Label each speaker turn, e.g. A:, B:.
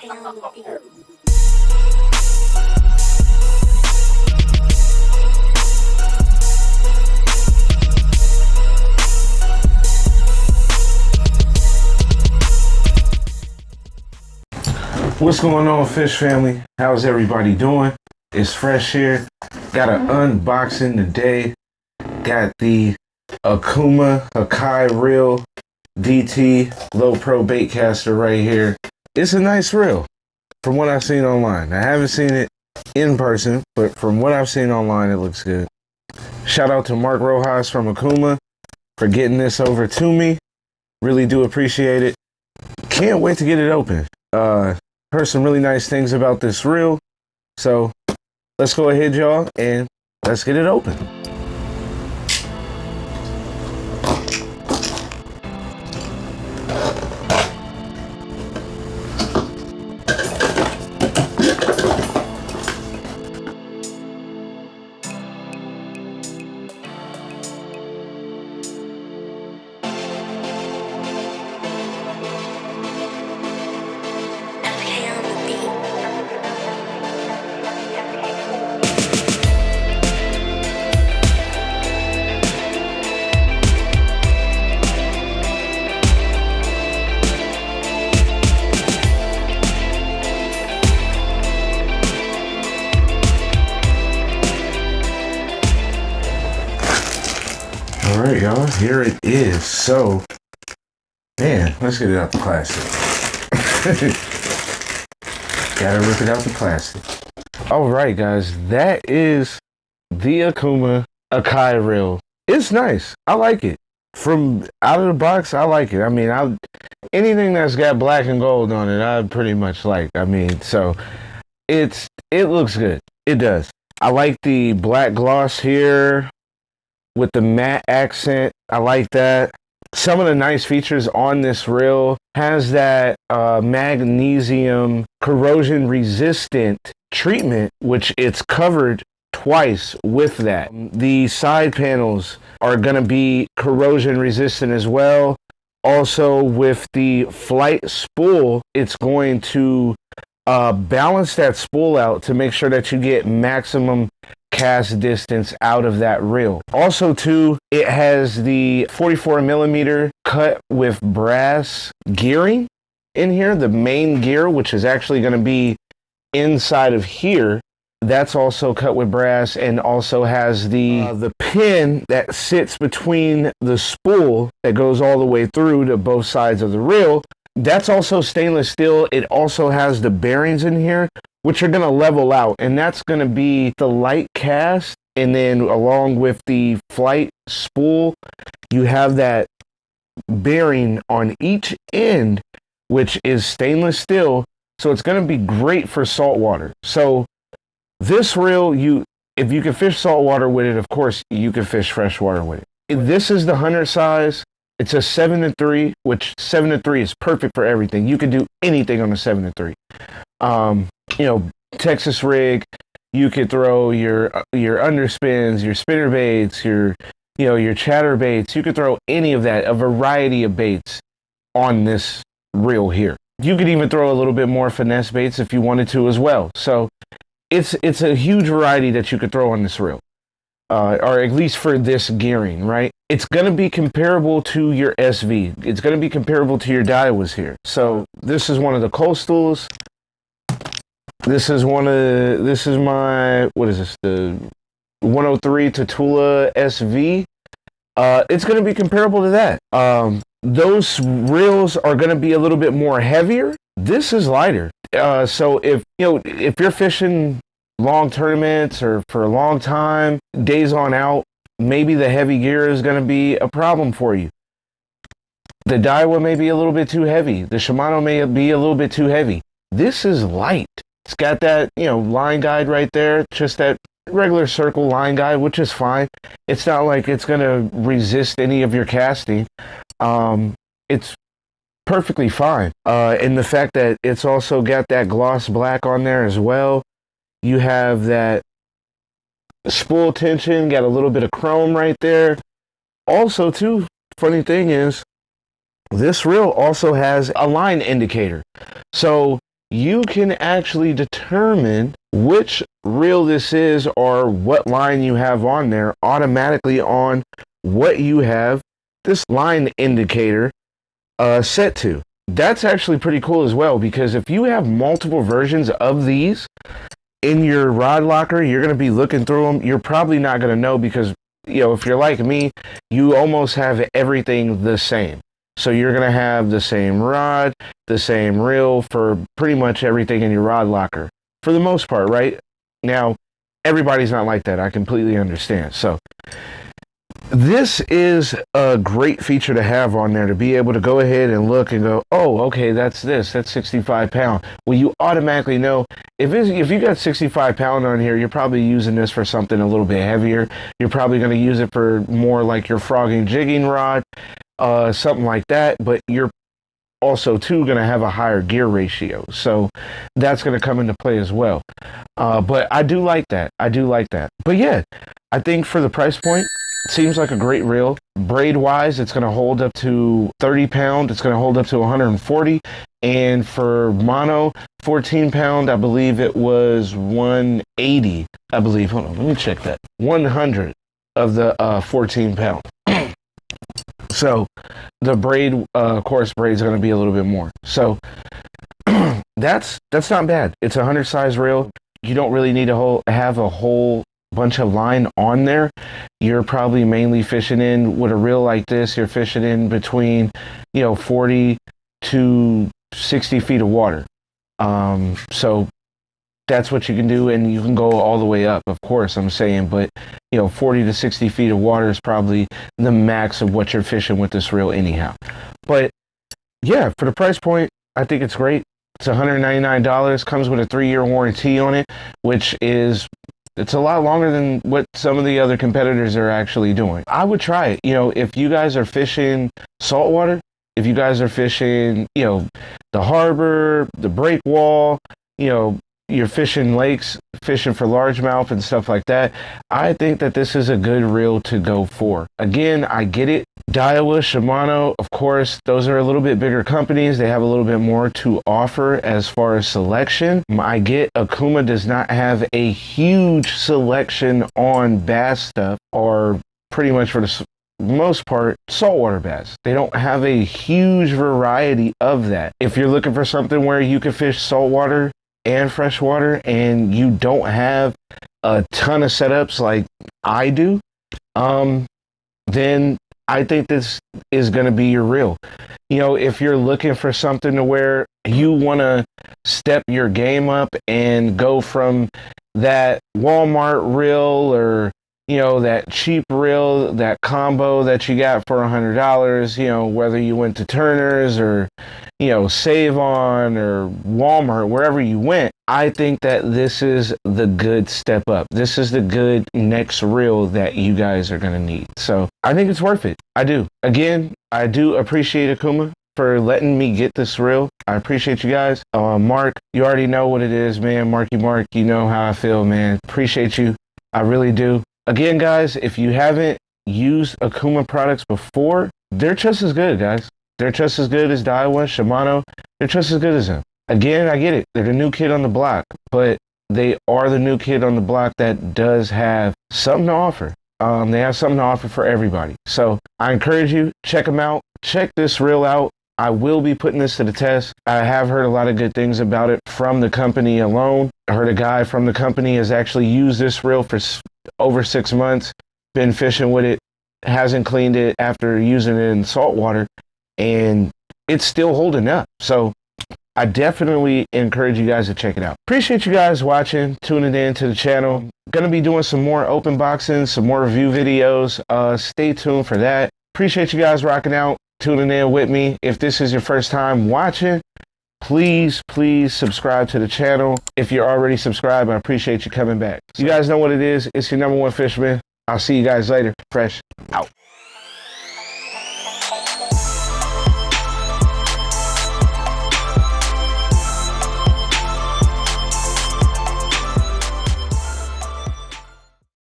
A: What's going on, Fish family? How's everybody doing? It's Fresh here. Got an unboxing today. Got the Okuma Hakai DT low pro bait caster right here. It's a nice reel from what I've seen online. I haven't seen it in person, but from what I've seen online, it looks good. Shout out to Mark Rojas from Okuma for getting this over to me. Really do appreciate it. Can't wait to get it open. Heard some really nice things about this reel, so let's go ahead, y'all, and let's get it open. Alright, y'all, here it is. So, man, let's get it out the plastic. Gotta rip it out the plastic. Alright, guys, that is the Okuma Hakai reel. It's nice. I like it. From out of the box, I like it. I mean, anything that's got black and gold on it, I pretty much like. I mean, so it looks good. It does. I like the black gloss here with the matte accent. I like that. Some of the nice features on this reel has that magnesium corrosion resistant treatment, which it's covered twice with that. The side panels are going to be corrosion resistant as well. Also with the flight spool, it's going to balance that spool out to make sure that you get maximum cast distance out of that reel. Also too, it has the 44 millimeter cut with brass gearing in here, the main gear, which is actually going to be inside of here. That's also cut with brass, and also has the pin that sits between the spool that goes all the way through to both sides of the reel. That's also stainless steel. It also has the bearings in here, which are going to level out, and that's going to be the light cast, and then along with the flight spool, you have that bearing on each end, which is stainless steel, so it's going to be great for saltwater. So this reel, if you can fish saltwater with it, of course, you can fish freshwater with it. This is the 100 size. It's a 7-3, which 7-3 is perfect for everything. You can do anything on a 7-3. You know, Texas rig, you could throw your underspins, your spinner baits, your chatter baits. You could throw any of that, a variety of baits on this reel here. You could even throw a little bit more finesse baits if you wanted to as well. So it's a huge variety that you could throw on this reel. Or at least for this gearing, right? It's going to be comparable to your SV. It's going to be comparable to your Daiwas here. So this is one of the coastals. This is my, what is this? The 103 Tatula SV. It's going to be comparable to that. Those reels are going to be a little bit more heavier. This is lighter. So if you're fishing long tournaments or for a long time, days on out, maybe the heavy gear is going to be a problem for you. The Daiwa may be a little bit too heavy. The Shimano may be a little bit too heavy. This is light. It's got that, line guide right there, just that regular circle line guide, which is fine. It's not like it's going to resist any of your casting. It's perfectly fine. And the fact that it's also got that gloss black on there as well. You have that spool tension, got a little bit of chrome right there. Also, too, funny thing is, this reel also has a line indicator. So you can actually determine which reel this is or what line you have on there automatically on what you have this line indicator set to. That's actually pretty cool as well, because if you have multiple versions of these in your rod locker, you're going to be looking through them. You're probably not going to know because, you know, if you're like me, you almost have everything the same. So you're going to have the same rod, the same reel for pretty much everything in your rod locker for the most part, right? Now, everybody's not like that. I completely understand. So this is a great feature to have on there, to be able to go ahead and look and go, oh, okay, that's 65 pound. Well, you automatically know if you got 65 pound on here, you're probably using this for something a little bit heavier. You're probably going to use it for more like your frogging jigging rod, something like that. But you're also too going to have a higher gear ratio, so that's going to come into play as well. But I do like that. But yeah, I think for the price point, seems like a great reel. Braid wise, it's going to hold up to 30 pound. It's going to hold up to 140. And for mono, 14 pound, I believe it was 180. I believe, hold on, let me check that. 100 of the 14 pound. So the braid, course braid is going to be a little bit more. So that's not bad. It's a 100 size reel. You don't really need to have a whole bunch of line on there. You're probably mainly fishing in with a reel like this. You're fishing in between, 40 to 60 feet of water. So that's what you can do, and you can go all the way up, of course, I'm saying, but 40 to 60 feet of water is probably the max of what you're fishing with this reel anyhow. But yeah, for the price point, I think it's great. It's $199, comes with a 3-year warranty on it, which is, it's a lot longer than what some of the other competitors are actually doing. I would try it. If you guys are fishing saltwater, if you guys are fishing, the harbor, the break wall, you're fishing lakes, fishing for largemouth and stuff like that, I think that this is a good reel to go for. Again, I get it. Diawa, Shimano, of course, those are a little bit bigger companies. They have a little bit more to offer as far as selection. I get Okuma does not have a huge selection on bass stuff, or pretty much for the most part saltwater bass. They don't have a huge variety of that. If you're looking for something where you can fish saltwater and freshwater and you don't have a ton of setups like I do, then I think this is going to be your reel. If you're looking for something to where you want to step your game up and go from that Walmart reel or that cheap reel, that combo that you got for $100, whether you went to Turner's or, Save On or Walmart, wherever you went, I think that this is the good step up. This is the good next reel that you guys are going to need. So I think it's worth it. I do. Again, I do appreciate Okuma for letting me get this reel. I appreciate you guys. Mark, you already know what it is, man. Marky Mark, you know how I feel, man. Appreciate you. I really do. Again, guys, if you haven't used Okuma products before, they're just as good, guys. They're just as good as Diawa, Shimano. They're just as good as them. Again, I get it. They're the new kid on the block, but they are the new kid on the block that does have something to offer. They have something to offer for everybody. So I encourage you, check them out. Check this reel out. I will be putting this to the test. I have heard a lot of good things about it from the company alone. I heard a guy from the company has actually used this reel for over 6 months, been fishing with it, hasn't cleaned it after using it in saltwater, and it's still holding up. So I definitely encourage you guys to check it out. Appreciate you guys watching, tuning in to the channel. Gonna be doing some more open boxing, some more review videos. Stay tuned for that. Appreciate you guys rocking out, tuning in with me. If this is your first time watching, please subscribe to the channel. If you're already subscribed, I appreciate you coming back. You guys know what it is. It's your #1 fisherman. I'll see you guys later. Fresh out.